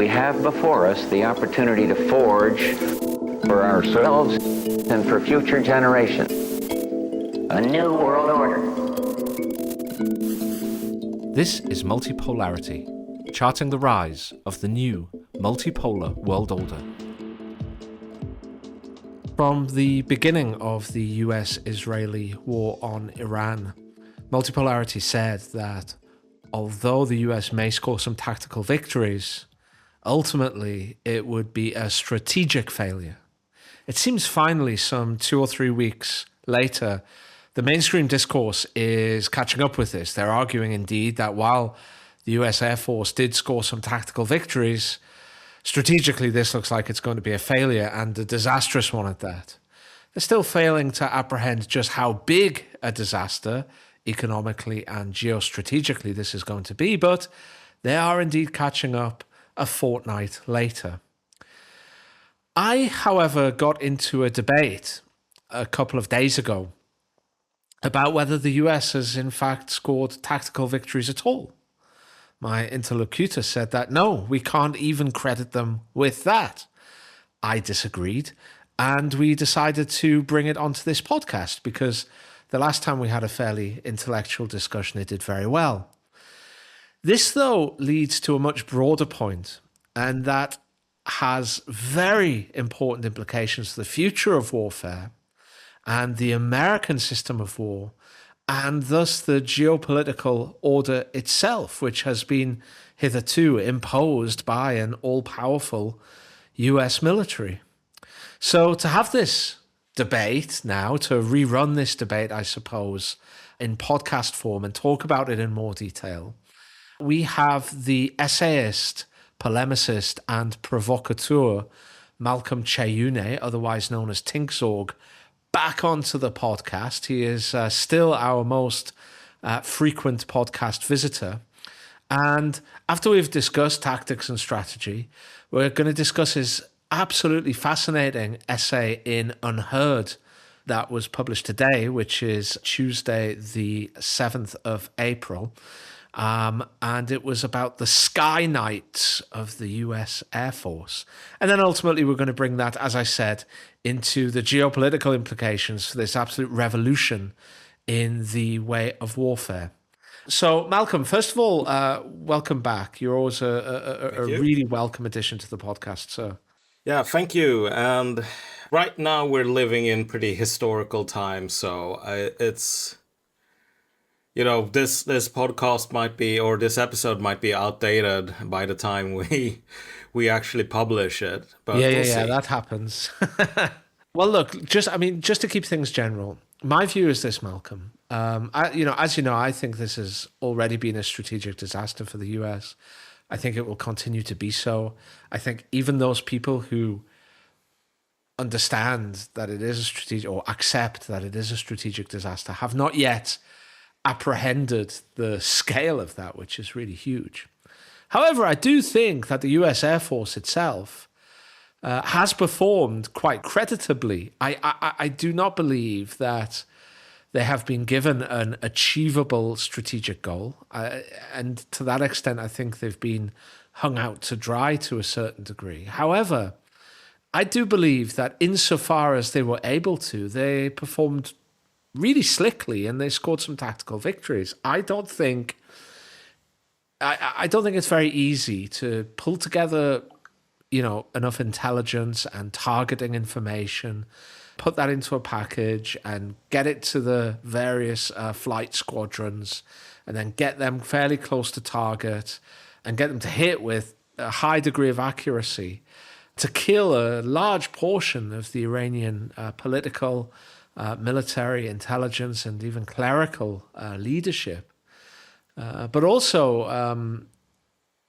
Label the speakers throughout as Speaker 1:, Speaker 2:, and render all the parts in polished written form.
Speaker 1: we have before us the opportunity to forge for ourselves and for future generations a new world order.
Speaker 2: This is Multipolarity, charting the rise of the new multipolar world order. From the beginning of the US-Israeli war on Iran, Multipolarity said that although the US may score some tactical victories, ultimately it would be a strategic failure. It seems finally, some 2 or 3 weeks later, the mainstream discourse is catching up with this. They're arguing indeed that while the US Air Force did score some tactical victories, strategically this looks like it's going to be a failure, and a disastrous one at that. They're still failing to apprehend just how big a disaster economically and geostrategically this is going to be, but they are indeed catching up a fortnight later. I, however, got into a debate a couple of days ago about whether the US has in fact scored tactical victories at all. My interlocutor said that no, we can't even credit them with that. I disagreed, and we decided to bring it onto this podcast because the last time we had a fairly intellectual discussion, it did very well. This, though, leads to a much broader point, and that has very important implications for the future of warfare and the American system of war, and thus the geopolitical order itself, which has been hitherto imposed by an all-powerful US military. So to have this debate now, to rerun this debate, I suppose, in podcast form and talk about it in more detail, we have the essayist, polemicist, and provocateur Malcom Kyeyune, otherwise known as Tinkzorg, back onto the podcast. He is still our most frequent podcast visitor. And after we've discussed tactics and strategy, we're going to discuss his absolutely fascinating essay in Unheard that was published today, which is Tuesday, the 7th of April. And it was about the Sky Knights of the US Air Force. And then ultimately we're going to bring that, as I said, into the geopolitical implications for this absolute revolution in the way of warfare. So, Malcolm, first of all, welcome back. You're always a really welcome addition to the podcast, sir.
Speaker 3: Yeah, thank you. And right now we're living in pretty historical times, so it's... You know, this podcast might be, or this episode might be outdated by the time we actually publish it. But
Speaker 2: yeah, that happens. Well, look, just to keep things general, my view is this, Malcolm. As you know, I think this has already been a strategic disaster for the US. I think it will continue to be so. I think even those people who understand that it is a strategic, or accept that it is a strategic disaster, have not yet apprehended the scale of that, which is really huge. However, I do think that the US Air Force itself has performed quite creditably. I do not believe that they have been given an achievable strategic goal. And to that extent, I think they've been hung out to dry to a certain degree. However, I do believe that insofar as they were able to, they performed really slickly, and they scored some tactical victories. I don't think it's very easy to pull together, enough intelligence and targeting information, put that into a package and get it to the various flight squadrons, and then get them fairly close to target and get them to hit with a high degree of accuracy to kill a large portion of the Iranian political, military, intelligence, and even clerical leadership, but also,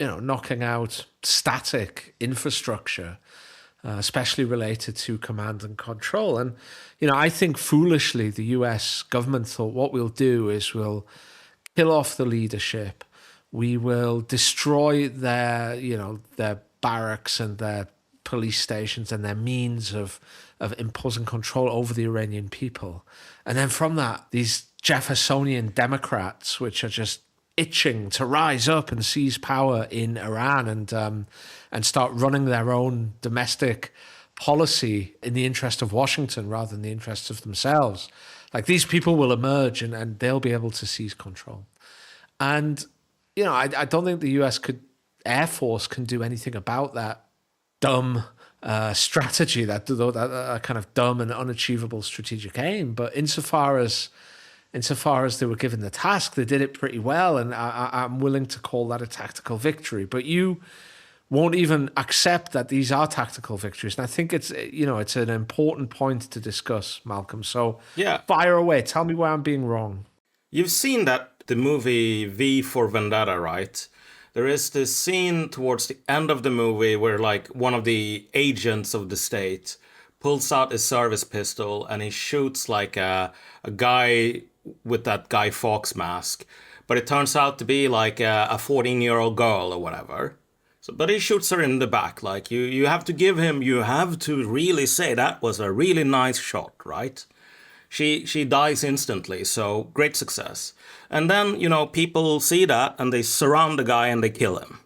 Speaker 2: knocking out static infrastructure, especially related to command and control. And, I think foolishly the US government thought what we'll do is we'll kill off the leadership, we will destroy their barracks and their police stations and their means of imposing control over the Iranian people. And then from that, these Jeffersonian Democrats, which are just itching to rise up and seize power in Iran and start running their own domestic policy in the interest of Washington rather than the interests of themselves. Like, these people will emerge and they'll be able to seize control. And, you know, I don't think the US Air Force can do anything about that dumb strategy, that kind of dumb and unachievable strategic aim. But insofar as they were given the task, they did it pretty well, and I'm willing to call that a tactical victory. But you won't even accept that these are tactical victories, and I think it's an important point to discuss, Malcolm. So fire away. Tell me where I'm being wrong.
Speaker 3: You've seen the movie V for Vendetta, right? There is this scene towards the end of the movie where, like, one of the agents of the state pulls out his service pistol and he shoots like a guy with that Guy Fawkes mask, but it turns out to be like a 14-year-old girl or whatever. So, but he shoots her in the back. Like, you have to really say that was a really nice shot, right? She dies instantly, so great success. And then, people see that and they surround the guy and they kill him.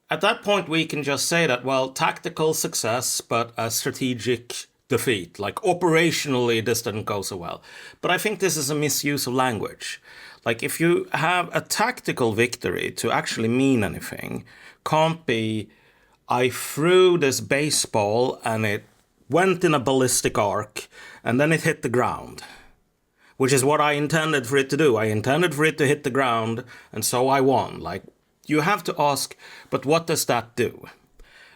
Speaker 3: At that point, we can just say that, well, tactical success, but a strategic defeat. Like, operationally, this didn't go so well. But I think this is a misuse of language. Like, if you have a tactical victory to actually mean anything, can't be, I threw this baseball and it went in a ballistic arc and then it hit the ground, which is what I intended for it to do. I intended for it to hit the ground, and so I won. Like, you have to ask, but what does that do?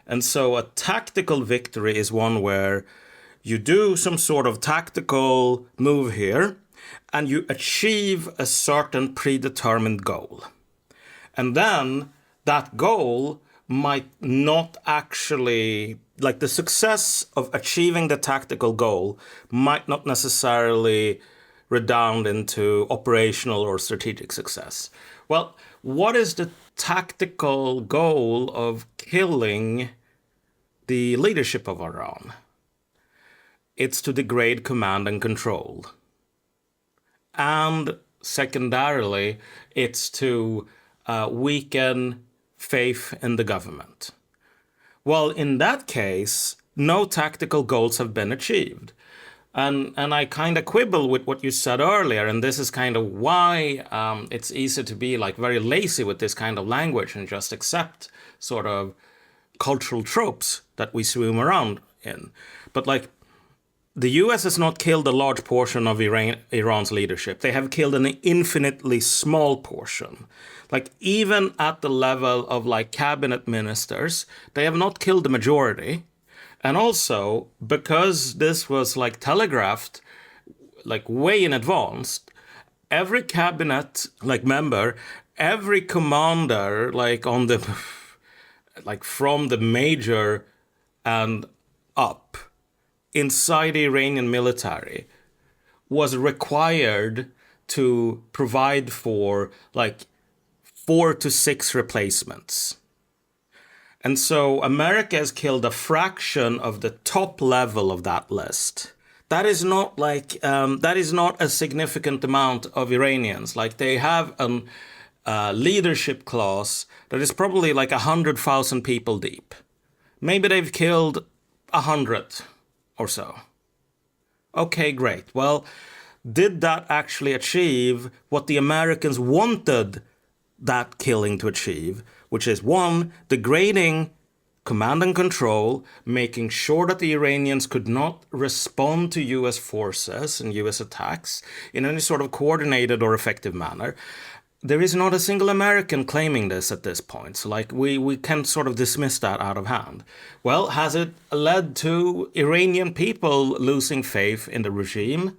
Speaker 3: And so a tactical victory is one where you do some sort of tactical move here, and you achieve a certain predetermined goal. And then that goal might not actually, like, the success of achieving the tactical goal might not necessarily redound into operational or strategic success. Well, what is the tactical goal of killing the leadership of Iran? It's to degrade command and control. And secondarily, it's to weaken faith in the government. Well, in that case, no tactical goals have been achieved. And I kind of quibble with what you said earlier, and this is kind of why it's easy to be like very lazy with this kind of language and just accept sort of cultural tropes that we swim around in. But like, the US has not killed a large portion of Iran's leadership. They have killed an infinitely small portion. Like, even at the level of like cabinet ministers, they have not killed the majority. And also, because this was like telegraphed like way in advance, every cabinet like member, every commander like on the like from the major and up inside the Iranian military was required to provide for like 4 to 6 replacements. And so America has killed a fraction of the top level of that list. That is not like that is not a significant amount of Iranians. Like, they have a leadership class that is probably like 100,000 people deep. Maybe they've killed 100 or so. Okay, great. Well, did that actually achieve what the Americans wanted that killing to achieve? Which is, 1, degrading command and control, making sure that the Iranians could not respond to US forces and US attacks in any sort of coordinated or effective manner. There is not a single American claiming this at this point. So like, we can sort of dismiss that out of hand. Well, has it led to Iranian people losing faith in the regime?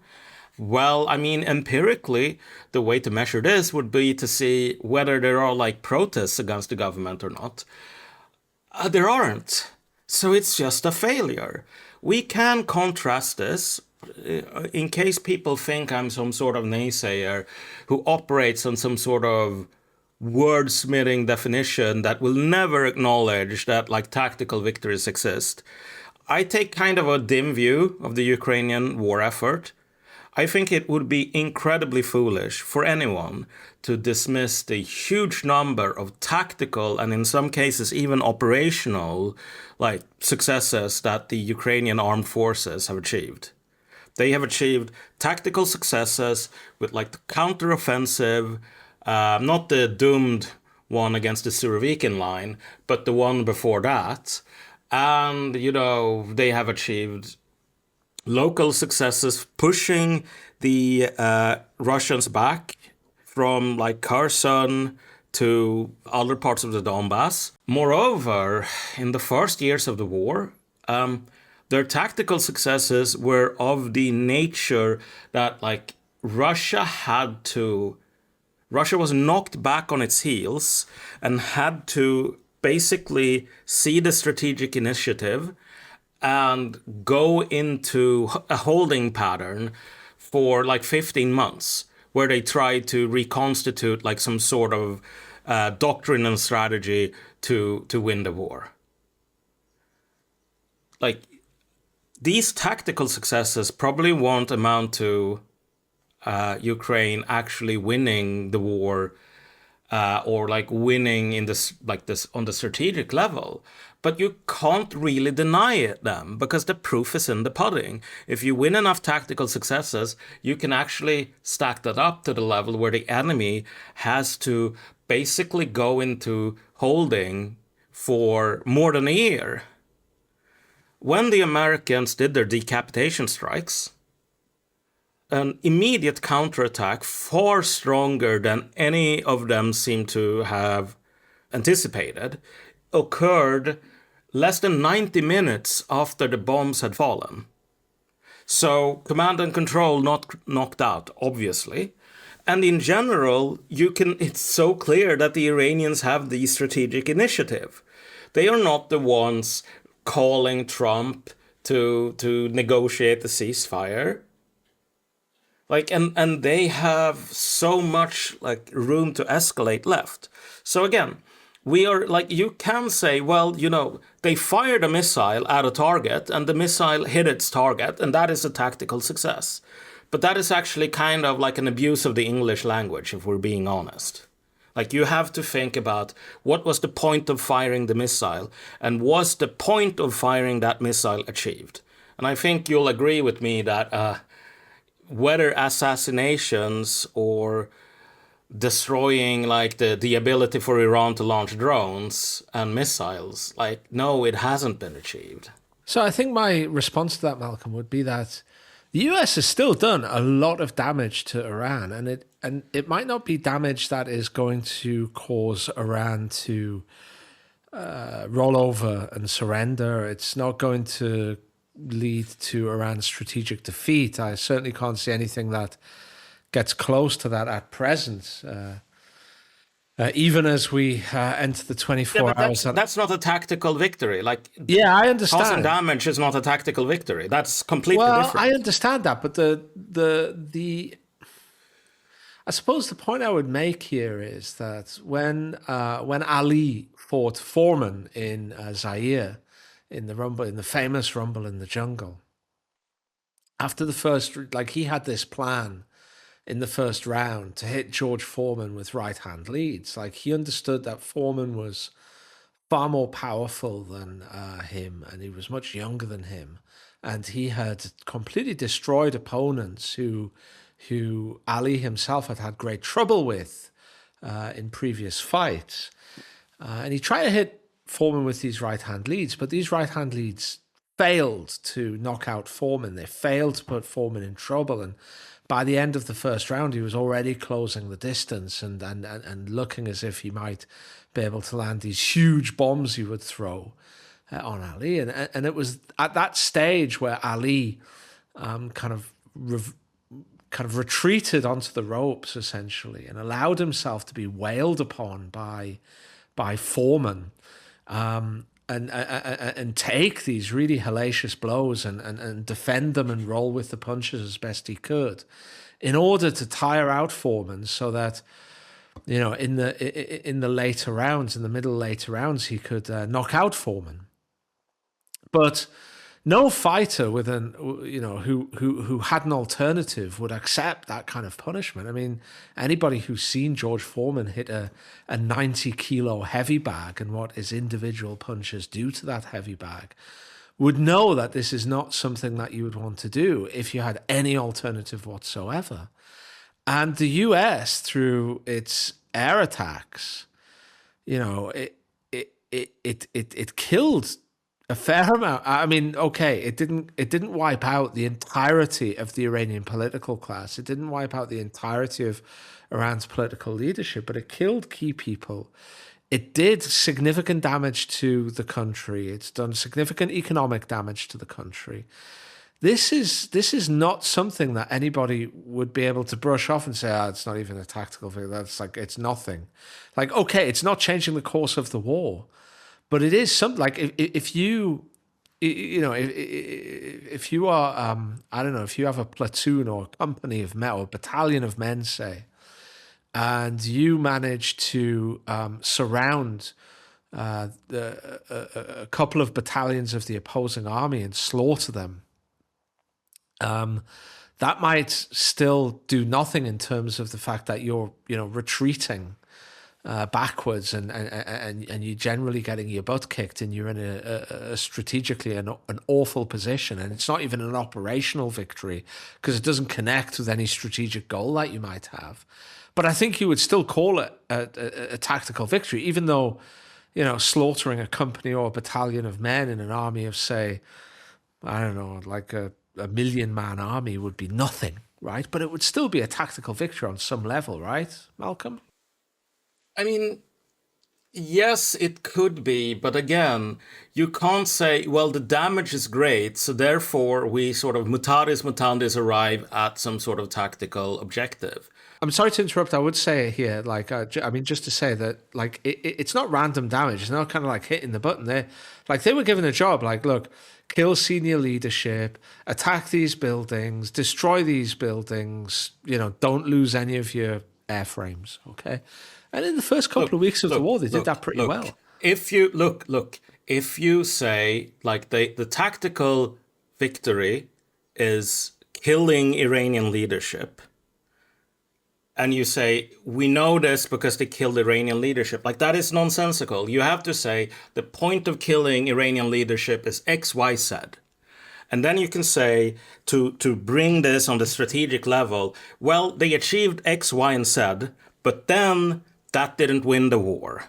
Speaker 3: Well, I mean, empirically, the way to measure this would be to see whether there are like protests against the government or not. There aren't. So it's just a failure. We can contrast this, in case people think I'm some sort of naysayer who operates on some sort of wordsmithing definition that will never acknowledge that like tactical victories exist. I take kind of a dim view of the Ukrainian war effort. I think it would be incredibly foolish for anyone to dismiss the huge number of tactical and in some cases even operational successes that the Ukrainian armed forces have achieved. They have achieved tactical successes with the counteroffensive, not the doomed one against the Surovikin line, but the one before that. And, they have achieved local successes pushing the Russians back from Kherson to other parts of the Donbass. Moreover, in the first years of the war, their tactical successes were of the nature that Russia was knocked back on its heels and had to basically see the strategic initiative and go into a holding pattern for 15 months, where they tried to reconstitute some sort of doctrine and strategy to win the war. These tactical successes probably won't amount to Ukraine actually winning the war or winning in this on the strategic level. But you can't really deny it them, because the proof is in the pudding. If you win enough tactical successes, you can actually stack that up to the level where the enemy has to basically go into holding for more than a year. When the Americans did their decapitation strikes, an immediate counterattack far stronger than any of them seemed to have anticipated occurred less than 90 minutes after the bombs had fallen. So command and control not knocked out, obviously. And in general, it's so clear that the Iranians have the strategic initiative. They are not the ones calling Trump to negotiate the ceasefire. And they have so much room to escalate left. So again, we are you can say, well, they fired a missile at a target and the missile hit its target, and that is a tactical success. But that is actually kind of an abuse of the English language, if we're being honest. You have to think about what was the point of firing the missile, and was the point of firing that missile achieved? And I think you'll agree with me that whether assassinations or destroying the ability for Iran to launch drones and missiles, no, it hasn't been achieved.
Speaker 2: So I think my response to that, Malcolm, would be that the US has still done a lot of damage to Iran, and it might not be damage that is going to cause Iran to roll over and surrender. It's not going to lead to Iran's strategic defeat. I certainly can't see anything that gets close to that at present. Even as we enter the 24 hours.
Speaker 3: That's not a tactical victory.
Speaker 2: Yeah, I understand.
Speaker 3: Causing damage is not a tactical victory. That's completely different.
Speaker 2: I understand that, but the I suppose the point I would make here is that when Ali fought Foreman in Zaire, in the famous Rumble in the Jungle, after the first, he had this plan in the first round to hit George Foreman with right-hand leads. He understood that Foreman was far more powerful than him, and he was much younger than him. And he had completely destroyed opponents who Ali himself had great trouble with in previous fights. And he tried to hit Foreman with these right-hand leads, but these right-hand leads failed to knock out Foreman. They failed to put Foreman in trouble, and by the end of the first round, he was already closing the distance and looking as if he might be able to land these huge bombs he would throw on Ali. And it was at that stage where Ali kind of retreated onto the ropes, essentially, and allowed himself to be wailed upon by Foreman. And take these really hellacious blows and defend them and roll with the punches as best he could, in order to tire out Foreman, so that in the later rounds, in the middle later rounds, he could knock out Foreman. But No fighter with who had an alternative would accept that kind of punishment. I mean, anybody who's seen George Foreman hit a 90-kilo heavy bag and what his individual punches do to that heavy bag would know that this is not something that you would want to do if you had any alternative whatsoever. And the US, through its air attacks, it killed a fair amount. I mean, okay, it didn't wipe out the entirety of the Iranian political class. It didn't wipe out the entirety of Iran's political leadership, but it killed key people. It did significant damage to the country. It's done significant economic damage to the country. This is not something that anybody would be able to brush off and say, it's not even a tactical thing. That's like, it's nothing. Like, okay, it's not changing the course of the war. But it is something like if you are, I don't know, if you have a platoon or a company of men or a battalion of men, say, and you manage to surround a couple of battalions of the opposing army and slaughter them, that might still do nothing in terms of the fact that you're, retreating backwards and you're generally getting your butt kicked and you're in a strategically an awful position, and it's not even an operational victory because it doesn't connect with any strategic goal that you might have. But I think you would still call it a tactical victory, even though, slaughtering a company or a battalion of men in an army of, say, I don't know, like a 1,000,000-man army would be nothing, right? But it would still be a tactical victory on some level, right, Malcolm?
Speaker 3: I mean, yes, it could be, but again, you can't say, well, the damage is great, so therefore we sort of mutatis mutandis arrive at some sort of tactical objective.
Speaker 2: I'm sorry to interrupt. I would say here, like, just to say that, like, it's not random damage. It's not kind of like hitting the button. They were given a job, like, look, kill senior leadership, attack these buildings, destroy these buildings, don't lose any of your airframes, okay? And in the first couple of weeks of the war, they did that pretty well.
Speaker 3: If you say, like, the tactical victory is killing Iranian leadership, and you say, we know this because they killed Iranian leadership, like, that is nonsensical. You have to say the point of killing Iranian leadership is X, Y, Z. And then you can say, to bring this on the strategic level, well, they achieved X, Y, and Z, but then that didn't win the war.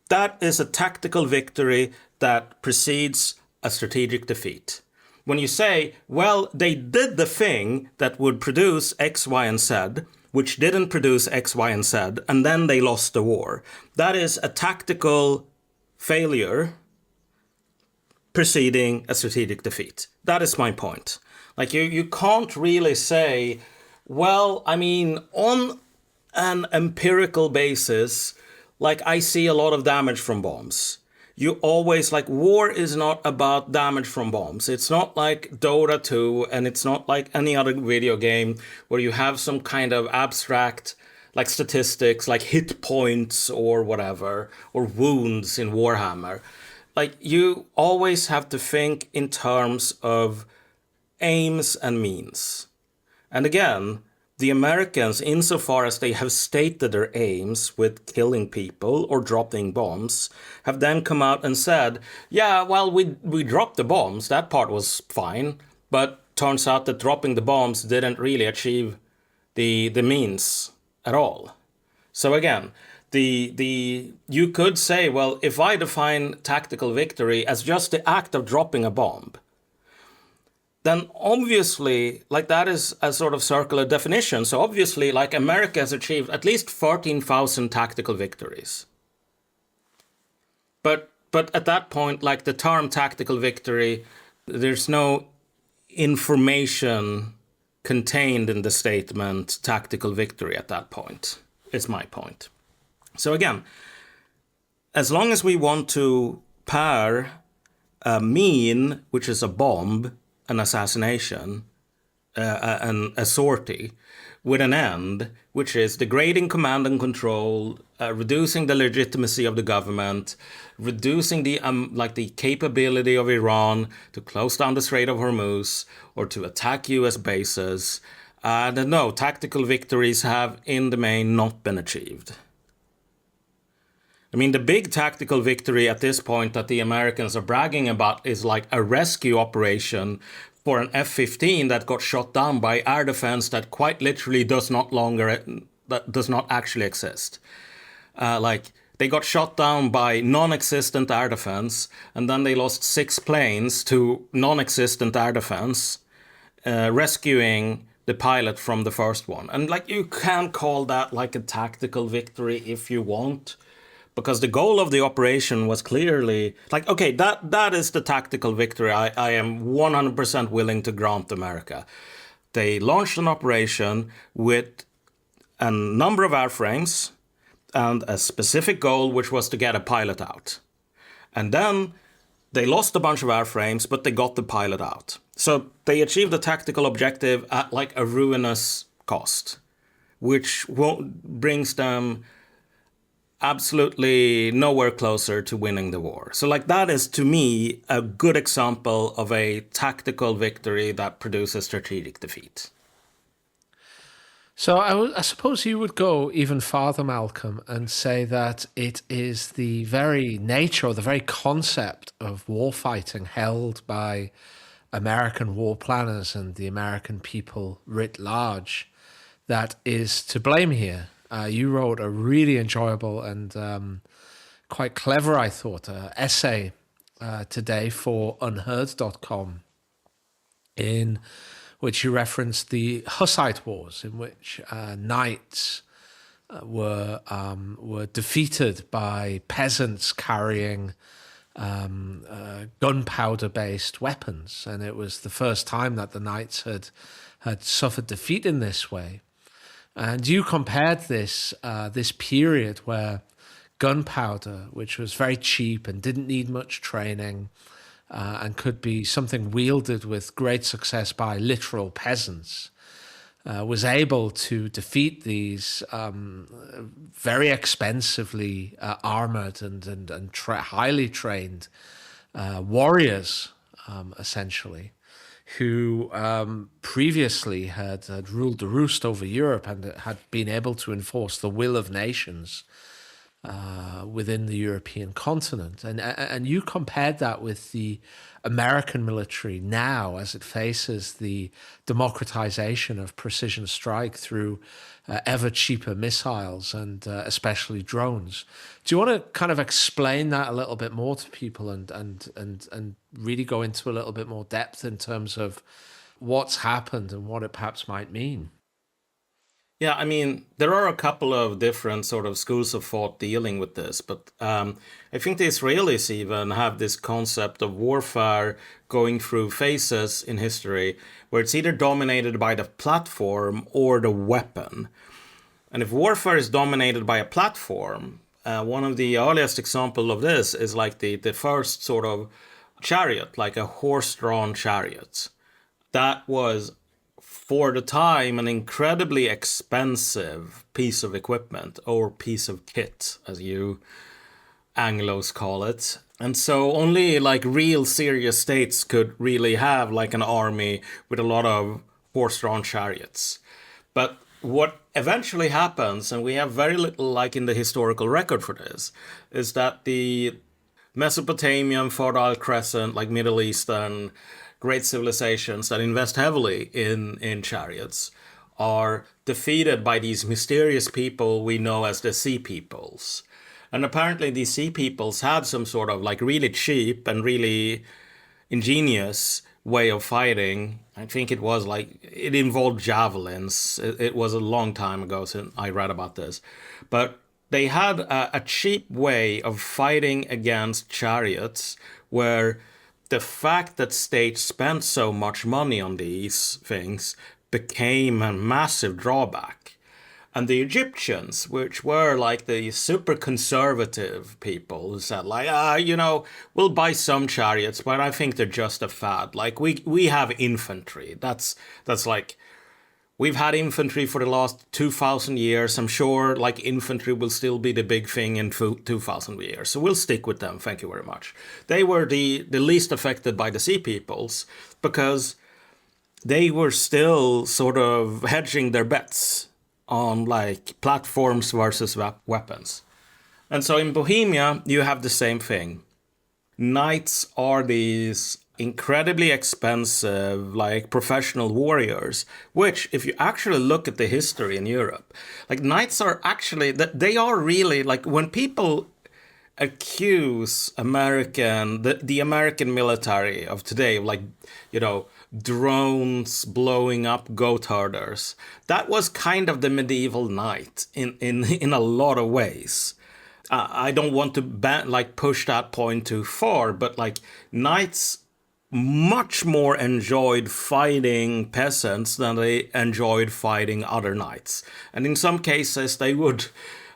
Speaker 3: That is a tactical victory that precedes a strategic defeat. When you say, well, they did the thing that would produce X, Y, and Z, which didn't produce X, Y, and Z, and then they lost the war, that is a tactical failure preceding a strategic defeat. That is my point. Like, you can't really say, well, I mean, on an empirical basis, like, I see a lot of damage from bombs. You always, like, war is not about damage from bombs. It's not like Dota 2, and it's not like any other video game where you have some kind of abstract, like, statistics, like hit points or whatever, or wounds in Warhammer. Like, you always have to think in terms of aims and means. And again, the Americans, insofar as they have stated their aims with killing people or dropping bombs, have then come out and said, yeah, well, we dropped the bombs, that part was fine, but turns out that dropping the bombs didn't really achieve the means at all. So again, you could say, well, if I define tactical victory as just the act of dropping a bomb, then obviously, like, that is a sort of circular definition. So obviously, like, America has achieved at least 13,000 tactical victories. But at that point, like, the term tactical victory, there's no information contained in the statement tactical victory at that point, is my point. So again, as long as we want to pair a mean, which is a bomb, an assassination, a sortie with an end, which is degrading command and control, reducing the legitimacy of the government, reducing the capability of Iran to close down the Strait of Hormuz or to attack U.S. bases. And no, tactical victories have in the main not been achieved. I mean, the big tactical victory at this point that the Americans are bragging about is like a rescue operation for an F-15 that got shot down by air defense that quite literally does not actually exist. They got shot down by non-existent air defense, and then they lost 6 planes to non-existent air defense, rescuing the pilot from the first one. And you can call that like a tactical victory if you want, because the goal of the operation was clearly okay, that is the tactical victory I am 100% willing to grant America. They launched an operation with a number of airframes and a specific goal, which was to get a pilot out. And then they lost a bunch of airframes, but they got the pilot out. So they achieved a tactical objective at a ruinous cost, which brings them absolutely nowhere closer to winning the war. So that is, to me, a good example of a tactical victory that produces strategic defeat.
Speaker 2: So I suppose you would go even farther, Malcolm, and say that it is the very nature or the very concept of warfighting held by American war planners and the American people writ large that is to blame here. You wrote a really enjoyable and quite clever, I thought, essay today for unheard.com in which you referenced the Hussite wars, in which knights were defeated by peasants carrying gunpowder-based weapons, and it was the first time that the knights had suffered defeat in this way. And you compared this period where gunpowder, which was very cheap and didn't need much training, and could be something wielded with great success by literal peasants, was able to defeat these very expensively armored and highly trained warriors, essentially, who previously had ruled the roost over Europe and had been able to enforce the will of nations within the European continent. And you compared that with the American military now as it faces the democratization of precision strike through ever cheaper missiles and especially drones. Do you want to kind of explain that a little bit more to people and really go into a little bit more depth in terms of what's happened and what it perhaps might mean?
Speaker 3: Yeah, I mean, there are a couple of different sort of schools of thought dealing with this, but I think the Israelis even have this concept of warfare going through phases in history where it's either dominated by the platform or the weapon. And if warfare is dominated by a platform, one of the earliest examples of this is the first sort of chariot, like a horse-drawn chariot. That was, for the time, an incredibly expensive piece of equipment, or piece of kit, as you Anglos call it. And so only real serious states could really have an army with a lot of horse-drawn chariots. But what eventually happens, and we have very little in the historical record for this, is that the Mesopotamian, Fertile Crescent, Middle Eastern great civilizations that invest heavily in chariots are defeated by these mysterious people we know as the Sea Peoples. And apparently these Sea Peoples had some sort of really cheap and really ingenious way of fighting. I think it was it involved javelins. It was a long time ago since I read about this. But they had a cheap way of fighting against chariots where the fact that states spent so much money on these things became a massive drawback. And the Egyptians, which were like the super conservative people, who said like, we'll buy some chariots, but I think they're just a fad. Like we have infantry. That's like, we've had infantry for the last 2,000 years. I'm sure like infantry will still be the big thing in 2,000 years. So we'll stick with them. Thank you very much. They were the least affected by the sea peoples because they were still sort of hedging their bets on like platforms versus weapons. And so in Bohemia, you have the same thing. Knights are these incredibly expensive, like professional warriors, which if you actually look at the history in Europe, like knights are actually, they are really like when people accuse the American military of today, like, drones blowing up goat herders. That was kind of the medieval knight in a lot of ways. I don't want to push that point too far, but like knights much more enjoyed fighting peasants than they enjoyed fighting other knights. And in some cases, they would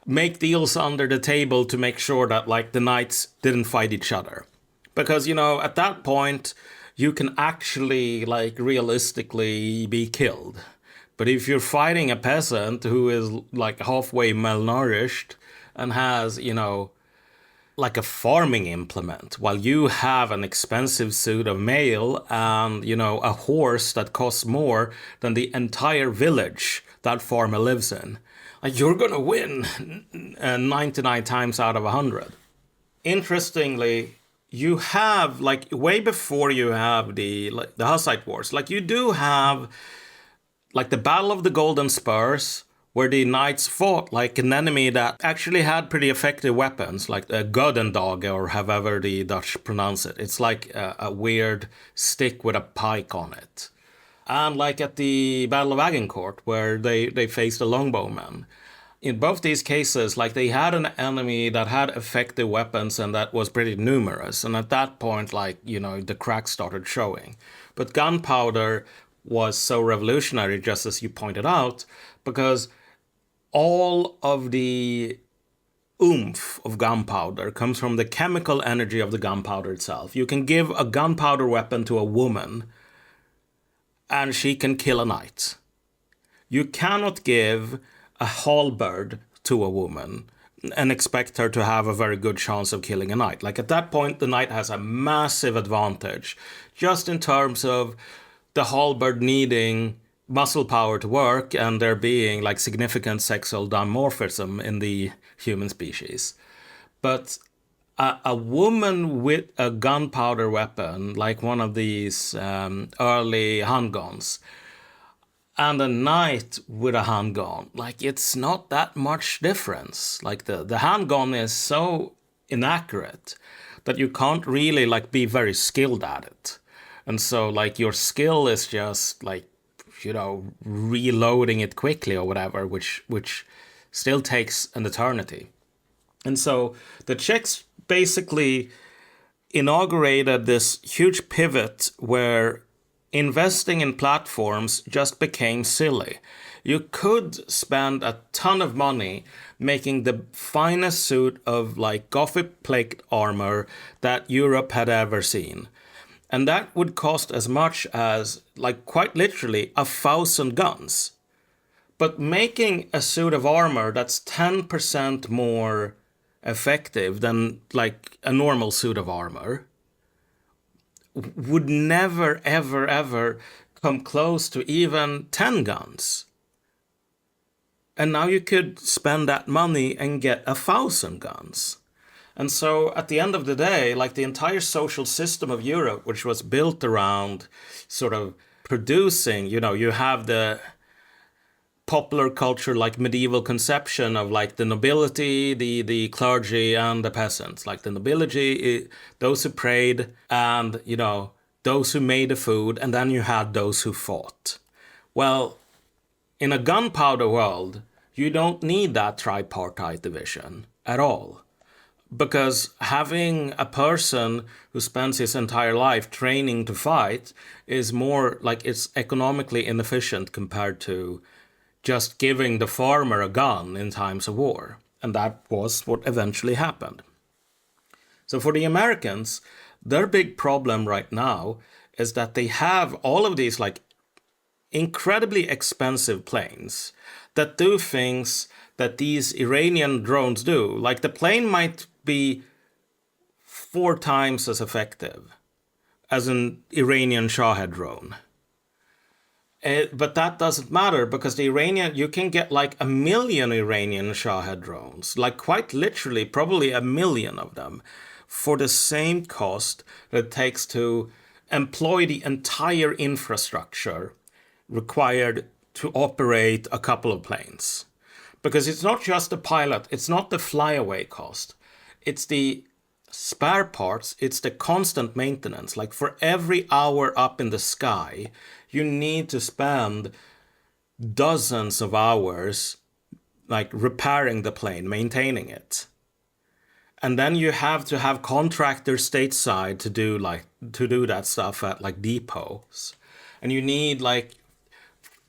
Speaker 3: make deals under the table to make sure that like the knights didn't fight each other. Because, at that point, you can actually like realistically be killed. But if you're fighting a peasant who is like halfway malnourished and has, like a farming implement, while you have an expensive suit of mail and, a horse that costs more than the entire village that farmer lives in, you're going to win 99 times out of 100. Interestingly, you have, like, way before you have the Hussite Wars, like, you do have, like, the Battle of the Golden Spurs, where the knights fought, like, an enemy that actually had pretty effective weapons, like a Godendog, or however the Dutch pronounce it. It's like a weird stick with a pike on it. And, like, at the Battle of Agincourt, where they faced the longbowmen. In both these cases, like, they had an enemy that had effective weapons and that was pretty numerous. And at that point, like, the cracks started showing. But gunpowder was so revolutionary, just as you pointed out, because all of the oomph of gunpowder comes from the chemical energy of the gunpowder itself. You can give a gunpowder weapon to a woman, and she can kill a knight. You cannot give a halberd to a woman and expect her to have a very good chance of killing a knight. Like, at that point, the knight has a massive advantage, just in terms of the halberd needing muscle power to work and there being like significant sexual dimorphism in the human species. But a woman with a gunpowder weapon, like one of these early handguns, and a knight with a handgun, like, it's not that much difference. Like, the handgun is so inaccurate that you can't really like be very skilled at it. And so like your skill is just like, reloading it quickly or whatever, which still takes an eternity. And so the Czechs basically inaugurated this huge pivot where investing in platforms just became silly. You could spend a ton of money making the finest suit of like Gothic plate armor that Europe had ever seen. And that would cost as much as, like, quite literally 1,000 guns. But making a suit of armor that's 10% more effective than, like, a normal suit of armor would never, ever, ever come close to even 10 guns. And now you could spend that money and get 1,000 guns. And so at the end of the day, like, the entire social system of Europe, which was built around sort of producing, you have the popular culture, like medieval conception of like the nobility, the clergy, and the peasants. Like the nobility, those who prayed, and, those who made the food, and then you had those who fought. Well, in a gunpowder world, you don't need that tripartite division at all. Because having a person who spends his entire life training to fight is more like, it's economically inefficient compared to, just giving the farmer a gun in times of war. And that was what eventually happened. So for the Americans, their big problem right now is that they have all of these like incredibly expensive planes that do things that these Iranian drones do. Like the plane might be 4 times as effective as an Iranian Shahed drone. But that doesn't matter because you can get like 1 million Iranian Shahed drones, like quite literally, probably 1 million of them, for the same cost that it takes to employ the entire infrastructure required to operate a couple of planes. Because it's not just the pilot, it's not the flyaway cost, it's the spare parts, it's the constant maintenance. Like for every hour up in the sky, you need to spend dozens of hours like repairing the plane, maintaining it. And then you have to have contractors stateside to do that stuff at like depots. And you need like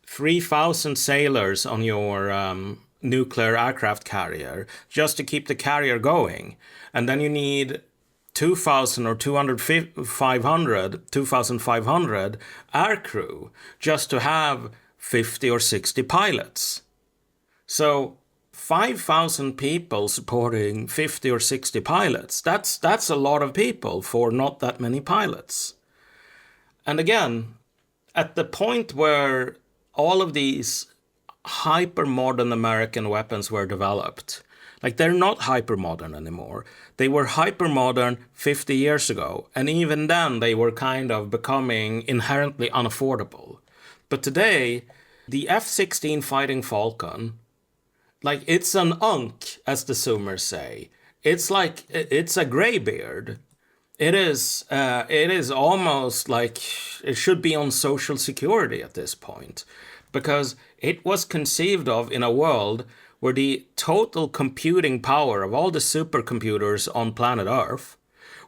Speaker 3: 3,000 sailors on your nuclear aircraft carrier just to keep the carrier going. And then you need 2,000 or 2,500 air crew just to have 50 or 60 pilots. So 5,000 people supporting 50 or 60 pilots, that's a lot of people for not that many pilots. And again, at the point where all of these hyper-modern American weapons were developed, like they're not hyper-modern anymore. They were hyper-modern 50 years ago, and even then they were kind of becoming inherently unaffordable. But today, the F-16 Fighting Falcon, like it's an unk, as the Zoomers say. It's like, it's a graybeard. It is almost like it should be on Social Security at this point, because it was conceived of in a world where the total computing power of all the supercomputers on planet Earth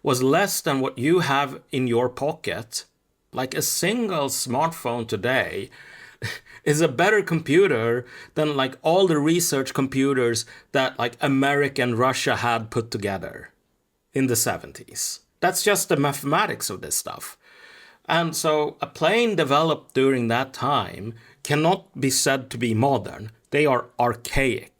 Speaker 3: was less than what you have in your pocket. Like a single smartphone today is a better computer than like all the research computers that like America and Russia had put together in the 70s. That's just the mathematics of this stuff. And so a plane developed during that time cannot be said to be modern. They are archaic.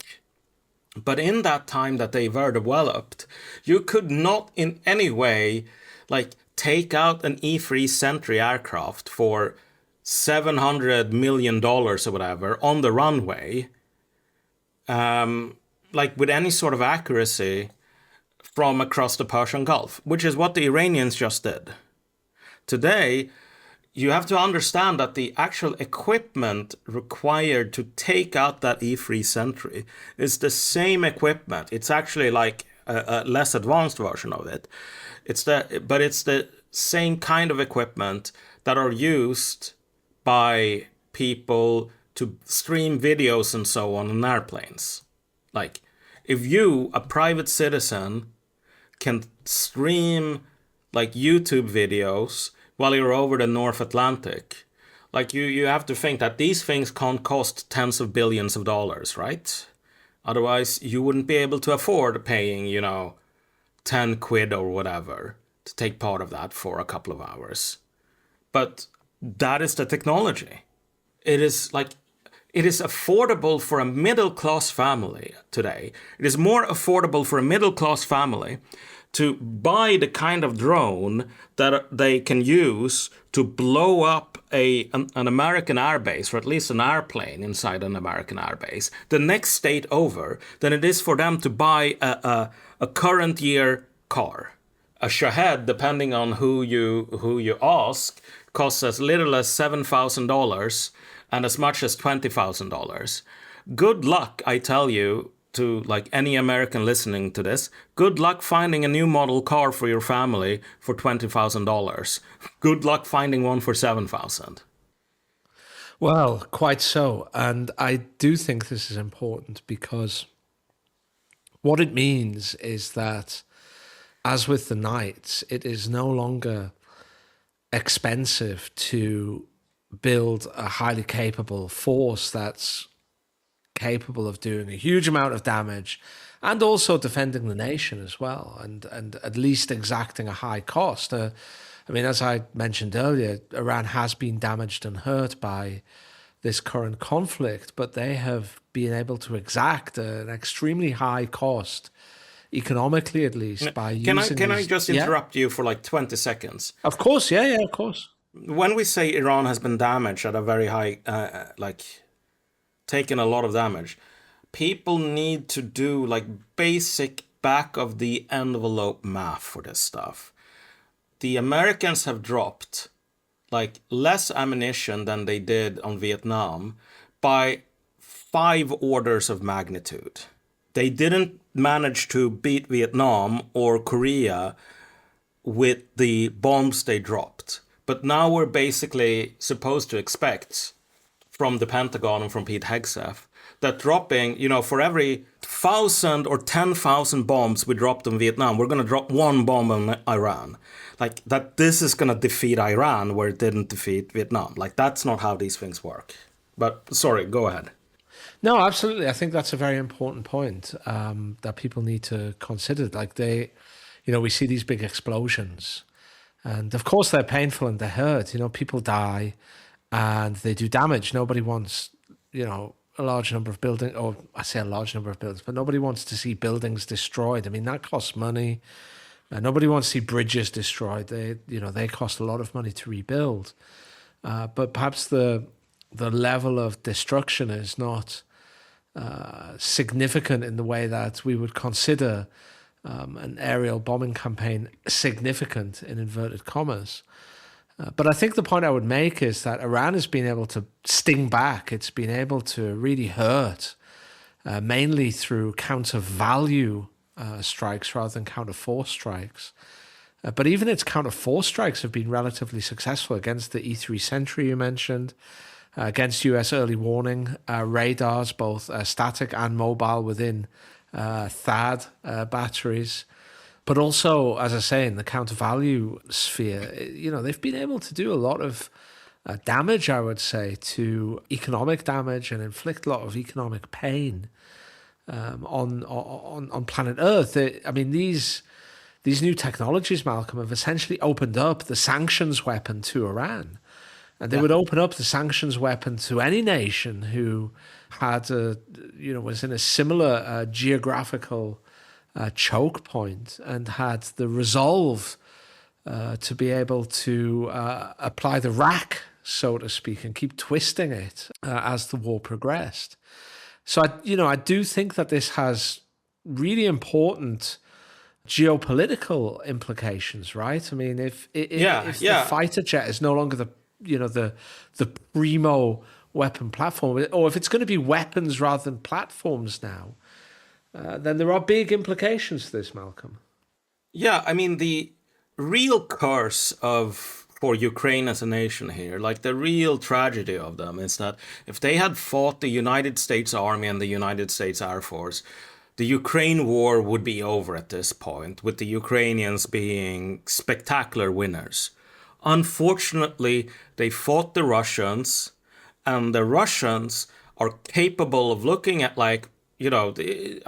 Speaker 3: But in that time that they were developed, you could not in any way like take out an E-3 Sentry aircraft for $700 million or whatever on the runway, like with any sort of accuracy from across the Persian Gulf, which is what the Iranians just did. Today, you have to understand that the actual equipment required to take out that E-3 Sentry is the same equipment. It's actually like a less advanced version of it. But it's the same kind of equipment that are used by people to stream videos and so on airplanes. Like, if you, a private citizen, can stream like YouTube videos while you're over the North Atlantic, like you have to think that these things can't cost tens of billions of dollars, right? Otherwise, you wouldn't be able to afford paying, 10 quid or whatever to take part of that for a couple of hours. But that is the technology. It is affordable for a middle-class family today. It is more affordable for a middle-class family to buy the kind of drone that they can use to blow up an American airbase, or at least an airplane inside an American airbase, the next state over, than it is for them to buy a current year car. A Shahed, depending on who you ask, costs as little as $7,000 and as much as $20,000. Good luck, I tell you, to like any American listening to this, good luck finding a new model car for your family for $20,000. Good luck finding one for $7,000.
Speaker 2: Well, quite so. And I do think this is important because what it means is that, as with the Knights, it is no longer expensive to build a highly capable force that's capable of doing a huge amount of damage and also defending the nation as well, and at least exacting a high cost. I mean, as I mentioned earlier, Iran has been damaged and hurt by this current conflict, but they have been able to exact an extremely high cost, economically at least, by using...
Speaker 3: Can I just interrupt you for like 20 seconds?
Speaker 2: Of course, yeah, of course.
Speaker 3: When we say Iran has been damaged at a very high, taken a lot of damage, people need to do like basic back of the envelope math for this stuff. The Americans have dropped like less ammunition than they did on Vietnam by 5 orders of magnitude. They didn't manage to beat Vietnam or Korea with the bombs they dropped. But now we're basically supposed to expect from the Pentagon and from Pete Hegseth that dropping, for every 1,000 or 10,000 bombs we dropped in Vietnam, we're going to drop 1 bomb on Iran. Like that, this is going to defeat Iran where it didn't defeat Vietnam. Like that's not how these things work. But sorry, go ahead.
Speaker 2: No, absolutely. I think that's a very important point that people need to consider. Like we see these big explosions. And of course they're painful and they hurt. People die and they do damage. Nobody wants, a large number of buildings, or I say a large number of buildings, but nobody wants to see buildings destroyed. I mean, that costs money. Nobody wants to see bridges destroyed. They cost a lot of money to rebuild. But perhaps the level of destruction is not significant in the way that we would consider an aerial bombing campaign significant in inverted commas. But I think the point I would make is that Iran has been able to sting back. It's been able to really hurt, mainly through counter-value strikes rather than counter-force strikes. But even its counter-force strikes have been relatively successful against the E-3 Sentry you mentioned, against US early warning radars, both static and mobile within THAAD batteries. But also, as I say, in the counter-value sphere, they've been able to do a lot of damage, I would say, to economic damage and inflict a lot of economic pain on planet Earth. These new technologies, Malcolm, have essentially opened up the sanctions weapon to Iran. And they would open up the sanctions weapon to any nation who had, was in a similar geographical choke point and had the resolve to be able to apply the rack, so to speak, and keep twisting it as the war progressed. So, I do think that this has really important geopolitical implications, right? I mean, if the fighter jet is no longer the primo weapon platform, or if it's going to be weapons rather than platforms now, then there are big implications to this, Malcolm.
Speaker 3: Yeah, I mean, the real curse for Ukraine as a nation here, like the real tragedy of them is that if they had fought the United States Army and the United States Air Force, the Ukraine war would be over at this point, with the Ukrainians being spectacular winners. Unfortunately, they fought the Russians, and the Russians are capable of looking at I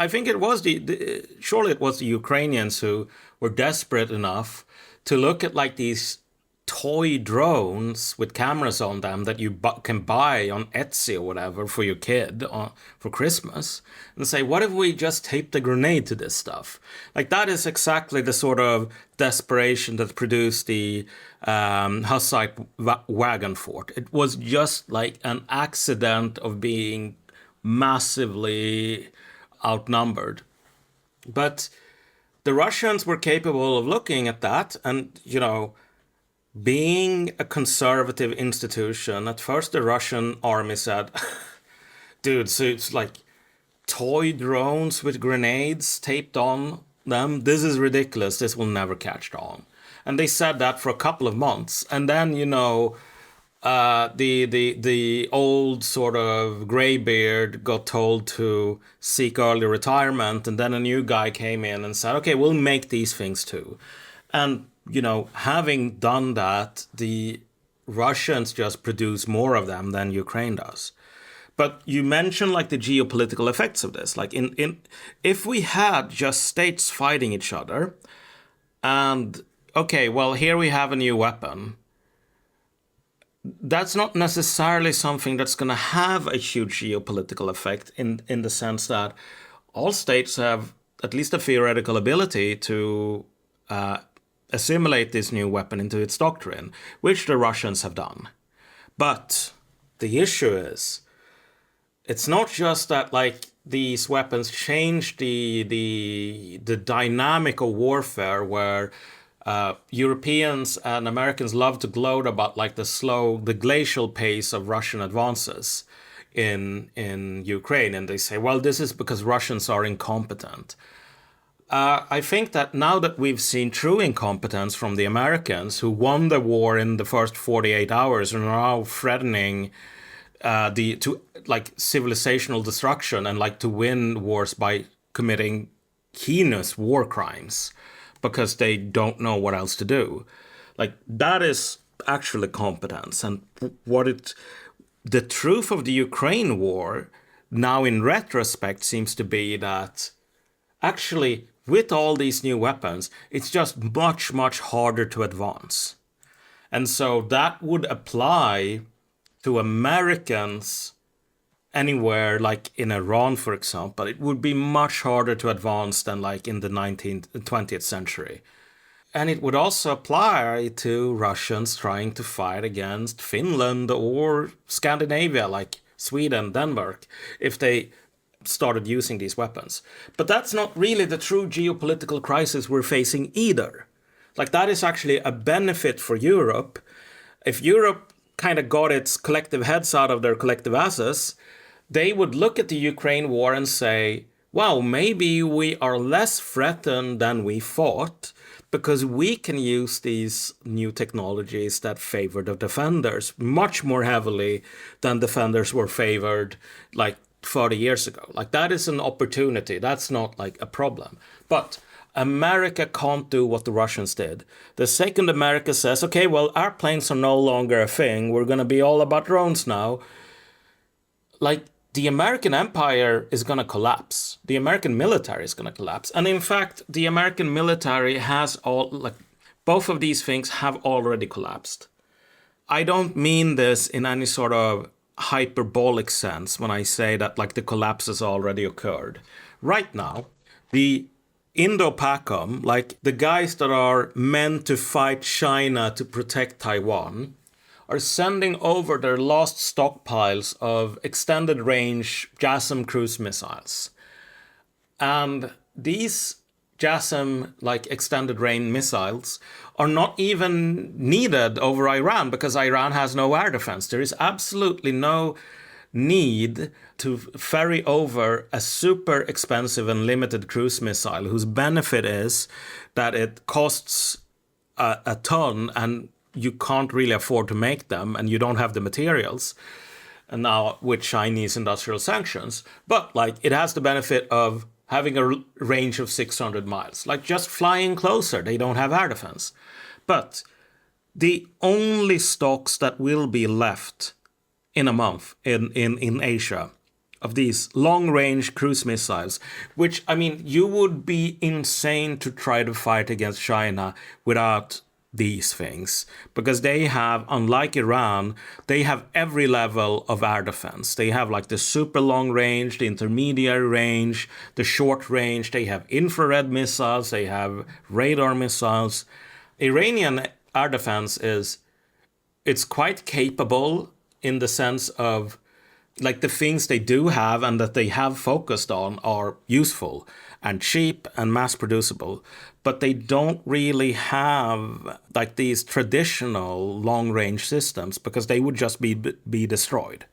Speaker 3: think it was surely it was the Ukrainians who were desperate enough to look at these toy drones with cameras on them that you can buy on Etsy or whatever for your kid for Christmas, and say, what if we just taped a grenade to this stuff? That is exactly the sort of desperation that produced the Hussite wagon fort. It was just like an accident of being massively outnumbered. But the Russians were capable of looking at that and, being a conservative institution. At first, the Russian army said, dude, so it's like toy drones with grenades taped on them. This is ridiculous. This will never catch on. And they said that for a couple of months. And then, the old sort of graybeard got told to seek early retirement, and then a new guy came in and said, okay, we'll make these things too. And, having done that, the Russians just produce more of them than Ukraine does. But you mentioned like the geopolitical effects of this. Like if we had just states fighting each other, and okay, well, here we have a new weapon. That's not necessarily something that's going to have a huge geopolitical effect in the sense that all states have at least a theoretical ability to assimilate this new weapon into its doctrine, which the Russians have done. But the issue is, it's not just that like these weapons change the dynamic of warfare, where Europeans and Americans love to gloat about like the glacial pace of Russian advances in Ukraine, and they say, well, this is because Russians are incompetent. I think that now that we've seen true incompetence from the Americans, who won the war in the first 48 hours and are now threatening to like civilizational destruction and like to win wars by committing heinous war crimes because they don't know what else to do. Like, that is actually competence. And the truth of the Ukraine war now in retrospect seems to be that actually with all these new weapons, it's just much, much harder to advance. And so that would apply to Americans anywhere, like in Iran, for example. It would be much harder to advance than like in the 20th century. And it would also apply to Russians trying to fight against Finland or Scandinavia, like Sweden, Denmark, if they started using these weapons. But that's not really the true geopolitical crisis we're facing either. Like, that is actually a benefit for Europe. If Europe kind of got its collective heads out of their collective asses, they would look at the Ukraine war and say, wow, maybe we are less threatened than we thought because we can use these new technologies that favor the defenders much more heavily than defenders were favored like 30 years ago. Like, that is an opportunity. That's not like a problem. But America can't do what the Russians did. The second America says, okay, well, airplanes are no longer a thing. We're going to be all about drones now. Like, the American empire is going to collapse. The American military is going to collapse. And in fact, the American military has both of these things have already collapsed. I don't mean this in any sort of hyperbolic sense when I say that like the collapse has already occurred. Right now, the Indo-PACOM, like the guys that are meant to fight China to protect Taiwan, are sending over their last stockpiles of extended range JASSM cruise missiles. And these JASSM, like extended range missiles, are not even needed over Iran because Iran has no air defense. There is absolutely no need to ferry over a super expensive and limited cruise missile whose benefit is that it costs a ton and you can't really afford to make them and you don't have the materials. And now with Chinese industrial sanctions, but like it has the benefit of having a range of 600 miles, like just flying closer. They don't have air defense. But the only stocks that will be left in a month in Asia of these long-range cruise missiles, which, I mean, you would be insane to try to fight against China without these things, because they have, unlike Iran, they have every level of air defense. They have like the super long range, the intermediate range, the short range. They have infrared missiles. They have radar missiles. Iranian air defense it's quite capable in the sense of like the things they do have and that they have focused on are useful and cheap and mass producible, but they don't really have like these traditional long range systems because they would just be destroyed.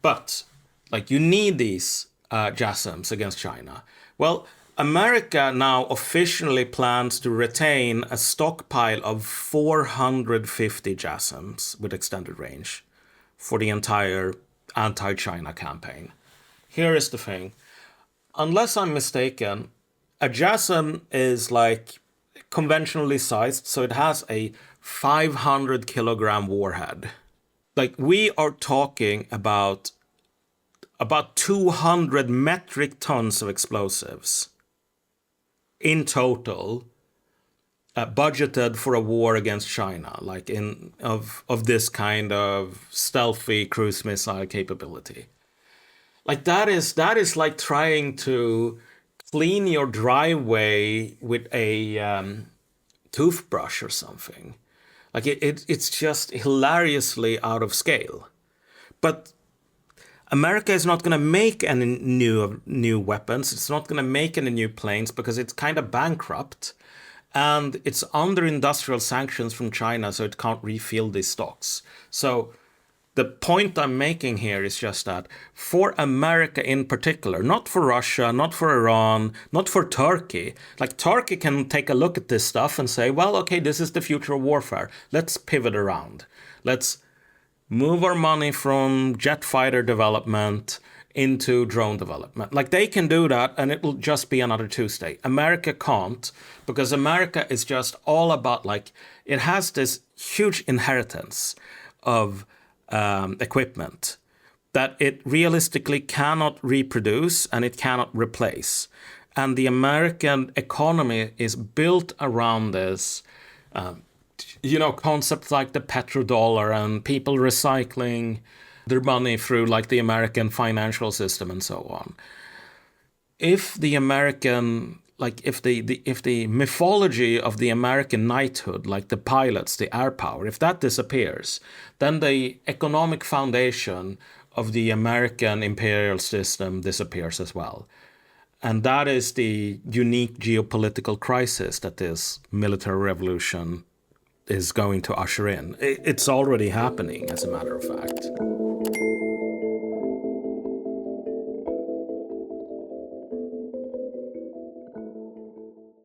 Speaker 3: But like you need these JASSMs against China. Well, America now officially plans to retain a stockpile of 450 JASSMs with extended range for the entire anti-China campaign. Here is the thing. Unless I'm mistaken, a JASSM is like conventionally sized, so it has a 500 kilogram warhead. Like, we are talking about about 200 metric tons of explosives in total, budgeted for a war against China, like of this kind of stealthy cruise missile capability. Like that is like trying to clean your driveway with a toothbrush or something. Like it's just hilariously out of scale. But America is not going to make any new weapons. It's not going to make any new planes because it's kind of bankrupt. And it's under industrial sanctions from China, so it can't refill these stocks. So the point I'm making here is just that for America in particular, not for Russia, not for Iran, not for Turkey. Like Turkey can take a look at this stuff and say, well, okay, this is the future of warfare. Let's pivot around. Let's move our money from jet fighter development into drone development. Like they can do that and it will just be another Tuesday. America can't, because America is just all about, like, it has this huge inheritance of equipment that it realistically cannot reproduce and it cannot replace. And the American economy is built around this, concepts like the petrodollar and people recycling their money through like the American financial system and so on. If the American, like if the mythology of the American knighthood, like the pilots, the air power, if that disappears, then the economic foundation of the American imperial system disappears as well. And that is the unique geopolitical crisis that this military revolution is going to usher in. It's already happening, as a matter of fact.